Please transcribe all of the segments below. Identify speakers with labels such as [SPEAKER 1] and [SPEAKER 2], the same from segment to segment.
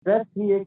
[SPEAKER 1] Stress ही एक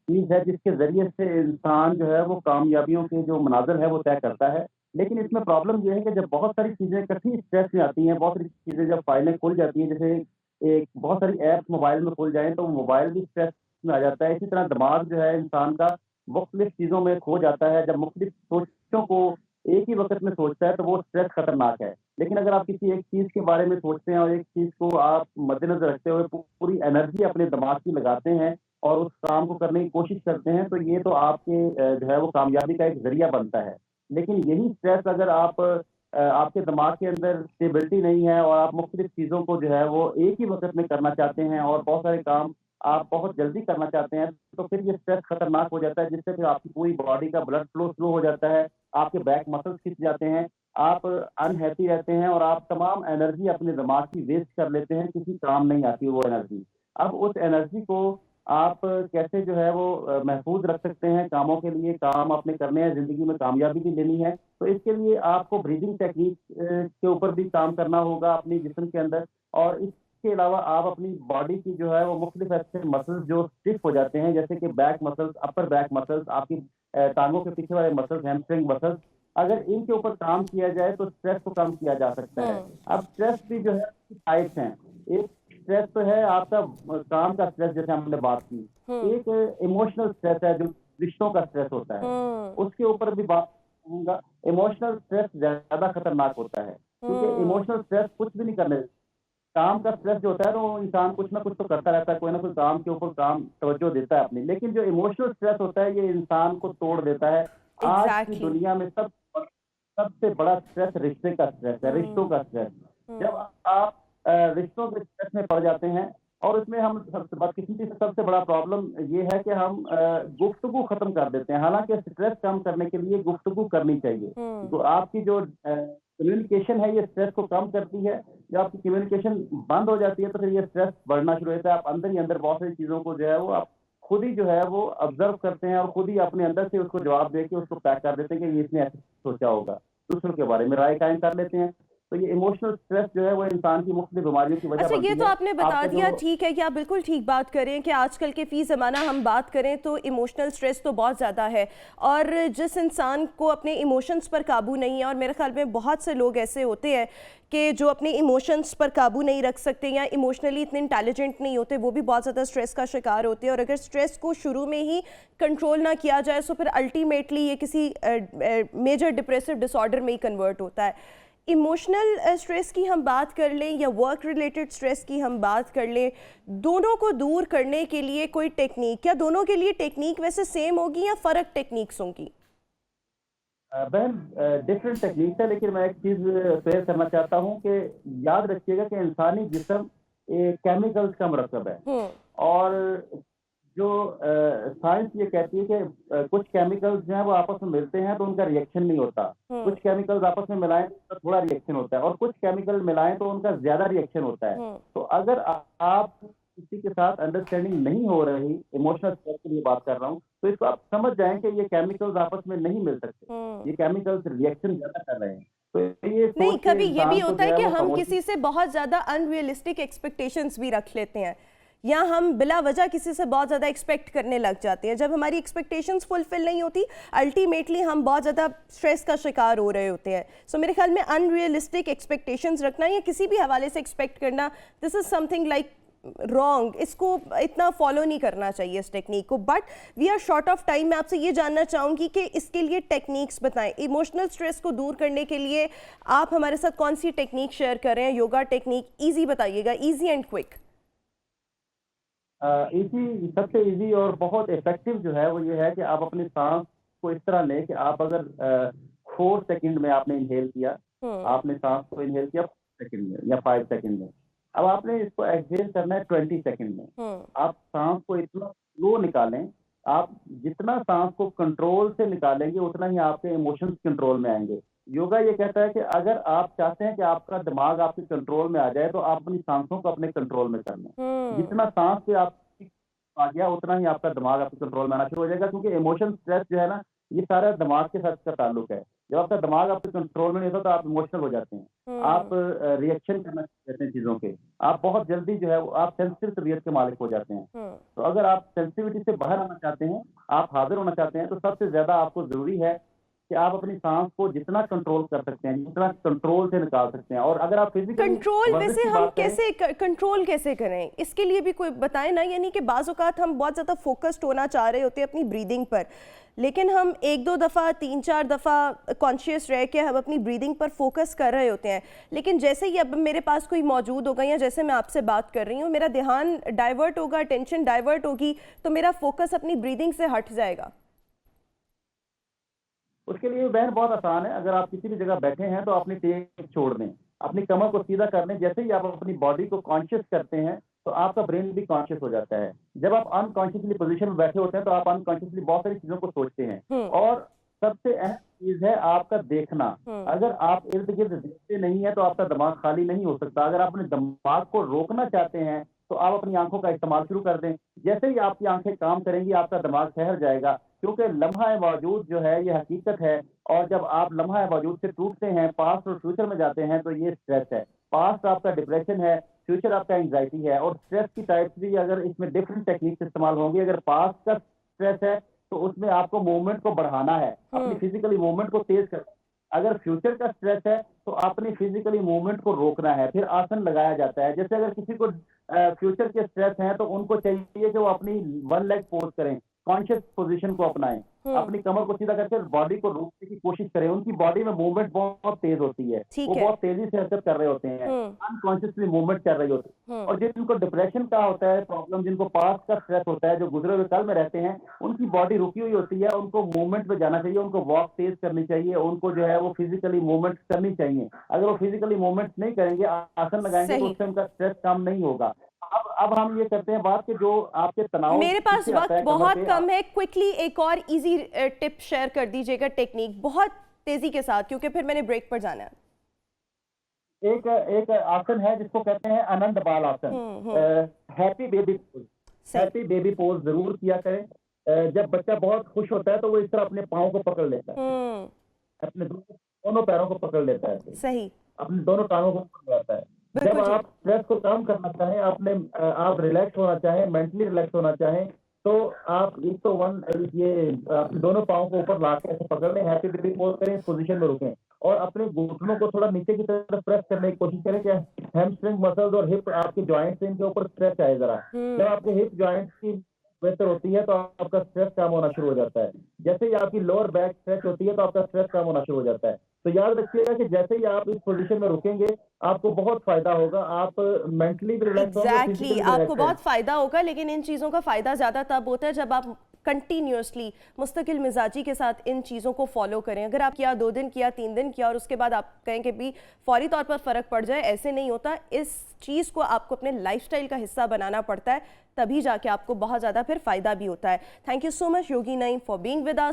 [SPEAKER 1] चीज़ है जिसके ज़रिए से इंसान जो है वो कामयाबियों के जो मनाज़िल है वो तय करता है। लेकिन इसमें प्रॉब्लम ये है कि जब बहुत सारी चीज़ें इकट्ठी स्ट्रेस में आती हैं, बहुत सारी चीज़ें जब फाइलें खुल जाती हैं, जैसे एक बहुत सारी ऐप्स मोबाइल में खुल जाएँ तो मोबाइल भी स्ट्रेस में आ जाता है। इसी तरह दिमाग जो है इंसान का मुख्तलिफ़ चीज़ों में खो जाता है। जब मुख्तलिफ़ सोचों को एक ही वक़्त में सोचता है तो वो स्ट्रेस खतरनाक है। लेकिन अगर आप किसी एक चीज़ के बारे में सोचते हैं और एक चीज़ को आप मद्देनज़र रखते हुए पूरी एनर्जी अपने दिमाग की लगाते हैं और उस काम को करने की कोशिश करते हैं, तो ये तो आपके जो है वो कामयाबी का एक ज़रिया बनता है। लेकिन यही स्ट्रेस अगर आपके दिमाग के अंदर स्टेबिलिटी नहीं है और आप मुख्तलिफ़ चीज़ों को जो है वो एक ही वक़्त में करना चाहते हैं और बहुत सारे काम आप बहुत जल्दी करना चाहते हैं, तो फिर ये स्ट्रेस खतरनाक हो जाता है, जिससे फिर आपकी पूरी बॉडी का ब्लड फ्लो स्लो हो जाता है, आपके बैक मसल्स खिंच जाते हैं, आप अनहैप्पी रहते हैं और आप तमाम एनर्जी अपने दिमाग की वेस्ट कर लेते हैं, किसी काम नहीं आती वो एनर्जी। अब उस एनर्जी को आप कैसे जो है वो महफूज़ रख सकते हैं कामों के लिए, काम आपने करने हैं, ज़िंदगी में कामयाबी भी लेनी है, तो इसके लिए आपको ब्रीथिंग टेक्निक के ऊपर भी काम करना होगा अपने जिस्म के अंदर और इसके अलावा आप अपनी बॉडी की जो है वो मुख्तलिफ ऐसे मसल्स जो स्टिफ हो जाते हैं, जैसे कि back muscles, upper back muscles, आपकी टाँगों के पीछे वाले मसल्स, हैमस्ट्रिंग मसल्स, अगर इनके ऊपर काम किया जाए तो स्ट्रेस को कम किया जा सकता है।
[SPEAKER 2] हुँ,
[SPEAKER 1] अब स्ट्रेस भी जो है टाइप्स हैं। एक स्ट्रेस तो है आपका काम का स्ट्रेस जैसे हमने बात की।
[SPEAKER 2] हुँ,
[SPEAKER 1] एक इमोशनल स्ट्रेस है जो रिश्तों का स्ट्रेस होता है।
[SPEAKER 2] हुँ,
[SPEAKER 1] उसके ऊपर भी बात करूँगा। इमोशनल स्ट्रेस ज़्यादा खतरनाक होता है, क्योंकि
[SPEAKER 2] हुँ,
[SPEAKER 1] इमोशनल स्ट्रेस कुछ भी नहीं करने काम का स्ट्रेस जो होता है ना वो इंसान कुछ ना कुछ तो करता रहता है, कोई ना कोई काम के ऊपर काम तवज्जो देता है अपनी। लेकिन जो इमोशनल स्ट्रेस होता है ये इंसान को तोड़ देता है। आज की
[SPEAKER 2] एग्ज़ैक्टली।
[SPEAKER 1] दुनिया में सबसे बड़ा स्ट्रेस रिश्ते का स्ट्रेस है, रिश्तों
[SPEAKER 2] हुँ,
[SPEAKER 1] का स्ट्रेस। जब
[SPEAKER 2] हुँ,
[SPEAKER 1] आप रिश्तों के स्ट्रेस में पड़ जाते हैं और उसमें हम सबसे बदकिस्मती से सबसे बड़ा प्रॉब्लम ये है कि हम गुफ्तगू खत्म कर देते हैं। हालाँकि स्ट्रेस कम करने के लिए गुफ्तगू करनी चाहिए।
[SPEAKER 2] हुँ।
[SPEAKER 1] जो आपकी जो कम्युनिकेशन है ये स्ट्रेस को कम करती है। जब आपकी कम्युनिकेशन बंद हो जाती है तो फिर ये स्ट्रेस बढ़ना शुरू हो जाता है। आप अंदर ही अंदर बहुत सारी चीज़ों को जो है वो आप खुद ही जो है वो ऑब्ज़र्व करते हैं और खुद ही अपने अंदर से उसको जवाब दे के उसको पैक कर देते हैं कि ये इसने ऐसे सोचा होगा। दूसरों के बारे में राय कायम कर लेते हैं। तो ये इमोशनल स्ट्रेस जो है वो इंसान की मुख्तलिफ बीमारियों की वजह
[SPEAKER 2] अच्छा, ये
[SPEAKER 1] बनती
[SPEAKER 2] तो
[SPEAKER 1] है।
[SPEAKER 2] आपने बता
[SPEAKER 1] आपका जो
[SPEAKER 2] दिया, ठीक है कि आप बिल्कुल ठीक बात कर रहे हैं कि आजकल के फ़ी ज़माना हम बात करें तो इमोशनल स्ट्रेस तो बहुत ज़्यादा है और जिस इंसान को अपने इमोशंस पर काबू नहीं है, और मेरे ख़्याल में बहुत से लोग ऐसे होते हैं कि जो अपने इमोशंस पर काबू नहीं रख सकते या इमोशनली इतने इंटेलिजेंट नहीं होते, वो भी बहुत ज़्यादा स्ट्रेस का शिकार होते हैं। और अगर स्ट्रेस को शुरू में ही कंट्रोल ना किया जाए तो फिर अल्टीमेटली ये किसी मेजर डिप्रेसिव डिसऑर्डर में ही कन्वर्ट होता है। इमोशनल स्ट्रेस की हम बात कर लें या वर्क रिलेटेड स्ट्रेस की हम बात कर लें, दोनों को दूर करने के लिए कोई टेक्निक, क्या दोनों के लिए टेक्निक वैसे सेम होगी या फ़र्क टेक्निक्स होंगी?
[SPEAKER 1] बहन डिफरेंट टेक्निक्स है, लेकिन मैं एक चीज़ शेयर करना चाहता हूँ कि याद रखिएगा कि इंसानी जिस्म केमिकल्स का मरकब है
[SPEAKER 2] हुँ,
[SPEAKER 1] और जो साइंस ये कहती है कि कुछ केमिकल्स जो हैं वो आपस में मिलते हैं तो उनका रिएक्शन नहीं होता।
[SPEAKER 2] हुँ,
[SPEAKER 1] कुछ केमिकल्स आपस में मिलाएँ तो थोड़ा रिएक्शन होता है और कुछ केमिकल मिलाएँ तो उनका ज़्यादा रिएक्शन होता है।
[SPEAKER 2] हुँ,
[SPEAKER 1] तो अगर आप किसी के साथ अंडरस्टैंडिंग नहीं हो रही, इमोशनल स्ट्रेस की लिए बात कर रहा हूँ, तो इसको आप समझ जाएँ कि ये केमिकल्स आपस में नहीं मिल सकते।
[SPEAKER 2] हुँ।
[SPEAKER 1] ये केमिकल्स रिएक्शन ज़्यादा कर रहे हैं। तो ये
[SPEAKER 2] नहीं,
[SPEAKER 1] सोच के
[SPEAKER 2] कभी ये भी
[SPEAKER 1] इंसान को
[SPEAKER 2] होता
[SPEAKER 1] जो
[SPEAKER 2] है
[SPEAKER 1] है
[SPEAKER 2] कि
[SPEAKER 1] वो
[SPEAKER 2] हम
[SPEAKER 1] खामोशी
[SPEAKER 2] किसी से बहुत ज़्यादा अनरियलिस्टिक एक्सपेक्टेशंस भी रख लेते हैं या हम बिला वजह किसी से बहुत ज़्यादा एक्सपेक्ट करने लग जाते हैं। जब हमारी एक्सपेक्टेशंस फुलफिल नहीं होती, अल्टीमेटली हम बहुत ज़्यादा स्ट्रेस का शिकार हो रहे होते हैं। सो मेरे ख्याल में अनरियलिस्टिक एक्सपेक्टेशंस रखना या किसी भी हवाले से एक्सपेक्ट करना, this is something like wrong. इसको इतना फॉलो नहीं करना चाहिए इस टेक्निक को। But we are short of time. मैं आपसे ये जानना चाहूँगी कि इसके लिए टेक्निक्स बताएं, इमोशनल स्ट्रेस को दूर करने के लिए आप हमारे साथ कौन सी टेक्निक शेयर कर रहे हैं? योगा टेक्निक ईजी बताइएगा, ईजी एंड क्विक।
[SPEAKER 1] इजी सबसे इजी और बहुत इफ़ेक्टिव जो है वो ये है कि आप अपनी साँस को इस तरह लें कि आप अगर 4 सेकंड में आपने इन्हेल किया,
[SPEAKER 2] हम्म,
[SPEAKER 1] आपने साँस को इन्हेल किया 4 सेकंड में या 5 सेकंड में। अब आपने इसको एक्सहेल करना है 20 सेकंड में।
[SPEAKER 2] हम्म,
[SPEAKER 1] आप साँस को इतना स्लो निकालें, आप जितना साँस को कंट्रोल से निकालेंगे उतना ही आपके इमोशंस कंट्रोल में आएँगे। योगा ये कहता है कि अगर आप चाहते हैं कि आपका दिमाग आपके कंट्रोल में आ जाए तो आप अपनी साँसों को अपने कंट्रोल में कर लें।
[SPEAKER 2] हम्म,
[SPEAKER 1] जितना साँस पे आप आ गया उतना ही आपका दिमाग आपके कंट्रोल में आना शुरू हो जाएगा, क्योंकि इमोशन स्ट्रेस जो है ना, ये सारा दिमाग के साथ इसका ताल्लुक है। जब आपका दिमाग आपके कंट्रोल में नहीं होता तो आप इमोशनल हो जाते हैं, आप रिएक्शन करना चाहते हैं चीज़ों के, आप बहुत जल्दी जो है वो आप सेंसिटिव तबीयत के मालिक हो जाते हैं। तो अगर आप सेंसिटिविटी से बाहर आना चाहते हैं, आप हाज़िर होना चाहते हैं, तो सबसे ज़्यादा आपको ज़रूरी है कि आप अपनी सांस को जितना कंट्रोल कर सकते हैं, जितना कंट्रोल से निकाल सकते हैं। और अगर आप फिजिकली
[SPEAKER 2] कंट्रोल वैसे हम कैसे कंट्रोल कैसे करें, इसके लिए भी कोई बताएं ना। यानी कि बाज़ औक़ात हम बहुत ज़्यादा फोकस्ड होना चाह रहे होते हैं अपनी ब्रीदिंग पर, लेकिन हम 1-2 दफ़ा 3-4 दफ़ा कॉन्शियस रह के हम अपनी ब्रीदिंग पर फोकस कर रहे होते हैं, लेकिन जैसे ही अब मेरे पास कोई मौजूद होगा या जैसे मैं आपसे बात कर रही हूँ, मेरा ध्यान डाइवर्ट होगा, टेंशन डाइवर्ट होगी, तो मेरा फोकस अपनी ब्रीदिंग से हट जाएगा।
[SPEAKER 1] उसके लिए बहन बहुत आसान है। अगर आप किसी भी जगह बैठे हैं तो अपनी टेक छोड़ दें, अपनी कमर को सीधा कर लें। जैसे ही आप अपनी बॉडी को कॉन्शियस करते हैं तो आपका ब्रेन भी कॉन्शियस हो जाता है। जब आप अनकॉन्शियसली पोजीशन में बैठे होते हैं तो आप अनकॉन्शियसली बहुत सारी चीज़ों को सोचते हैं। और सबसे अहम चीज़ है आपका देखना। अगर आप इर्द-गिर्द देखते नहीं हैं तो आपका दिमाग खाली नहीं हो सकता। अगर आप अपने दिमाग को रोकना चाहते हैं तो आप अपनी आँखों का इस्तेमाल शुरू कर दें। जैसे ही आपकी आँखें काम करेंगी आपका दिमाग ठहर जाएगा, क्योंकि लम्हा-ए-मौजूद जो है ये हकीकत है। और जब आप लम्हा-ए-मौजूद से टूटते हैं, पास्ट और फ्यूचर में जाते हैं तो ये स्ट्रेस है। पास्ट आपका डिप्रेशन है, फ्यूचर आपका एंग्जायटी है। और स्ट्रेस की टाइप्स भी अगर इसमें डिफरेंट टेक्निक्स इस्तेमाल होंगी। अगर पास्ट का स्ट्रेस है तो उसमें आपको मूवमेंट को बढ़ाना है, अपनी फिजिकली मूवमेंट को तेज करना है। अगर फ्यूचर का स्ट्रेस है तो अपनी फिजिकली मूवमेंट को रोकना है, फिर आसन लगाया जाता है। जैसे अगर किसी को फ्यूचर के स्ट्रेस हैं तो उनको चाहिए कि वो अपनी वन लेग पोज करें, कॉन्शियस पोजीशन को अपनाएं, अपनी कमर को सीधा करके बॉडी को रोकने की कोशिश करें। उनकी बॉडी में मूवमेंट बहुत तेज होती है, वो बहुत तेजी से हरकत कर रहे होते हैं, अनकॉन्शियसली मूवमेंट कर रही होती है। और जिनको डिप्रेशन का होता है प्रॉब्लम, जिनको पास्ट का स्ट्रेस होता है, जो गुजरे हुए कल में रहते हैं, उनकी बॉडी रुकी हुई होती है, उनको मूवमेंट पे जाना चाहिए, उनको वॉक तेज करनी चाहिए, उनको जो है वो फिजिकली मूवमेंट करनी चाहिए। अगर वो फिजिकली मूवमेंट नहीं करेंगे, आसन लगाएंगे तो उससे उनका स्ट्रेस कम नहीं होगा। अब हम ये करते हैं बात कि जो आपके तनाव,
[SPEAKER 2] मेरे पास वक्त बहुत कम है, क्विकली एक और इजी टिप शेयर कर दीजिएगा, टेक्निक बहुत तेजी के साथ, क्योंकि फिर मैंने ब्रेक पर जाना है।
[SPEAKER 1] एक आसन है जिसको कहते हैं आनंद बाल आसन, happy baby pose. Happy baby pose जरूर किया करें। जब बच्चा बहुत खुश होता है तो वो इस तरह अपने पाँव को पकड़ लेता है, अपने दोनों पैरों को पकड़ लेता है,
[SPEAKER 2] सही, अपने
[SPEAKER 1] दोनों टांगों को पकड़ लेता है। जब आप स्ट्रेस को कम करना चाहें, आप रिलैक्स होना चाहें, मेंटली रिलैक्स होना चाहें, तो आप दोनों पाँव को ऊपर ला के ऐसे पकड़ लें, हैप्पी बेबी पोज करें, इस पोजीशन में रुकें और अपने घुटनों को थोड़ा नीचे की तरफ प्रेस करने की कोशिश करें कि हैमस्ट्रिंग मसल्स और हिप आपके जॉइंट्स इनके ऊपर स्ट्रेच आए जरा। जब आपके हिप जॉइंट्स की बेहतर होती है तो आपका स्ट्रेस कम होना शुरू हो जाता है। जैसे ही आपकी लोअर बैक स्ट्रेच होती है तो आपका स्ट्रेस कम होना शुरू हो जाता है। तो याद रखिएगा कि जैसे ही आप इस पोजीशन में रुकेंगे आपको बहुत फायदा होगा, आप मेंटली भी रिलैक्स होंगे,
[SPEAKER 2] एग्जैक्टली आपको बहुत फायदा होगा। लेकिन इन चीज़ों का फायदा ज़्यादा तब होता है जब आप कंटिन्यूसली मुस्तकिल मिजाजी के साथ इन चीज़ों को फॉलो करें। अगर आप किया 2 दिन किया 3 दिन किया और उसके बाद आप कहें कि भी फौरी तौर पर फ़र्क पड़ जाए, ऐसे नहीं होता। इस चीज़ को आपको अपने लाइफस्टाइल का हिस्सा बनाना पड़ता है, तभी जाके आपको बहुत ज़्यादा फिर फ़ायदा भी होता है। Thank you so much Yogi Naeem for being with us.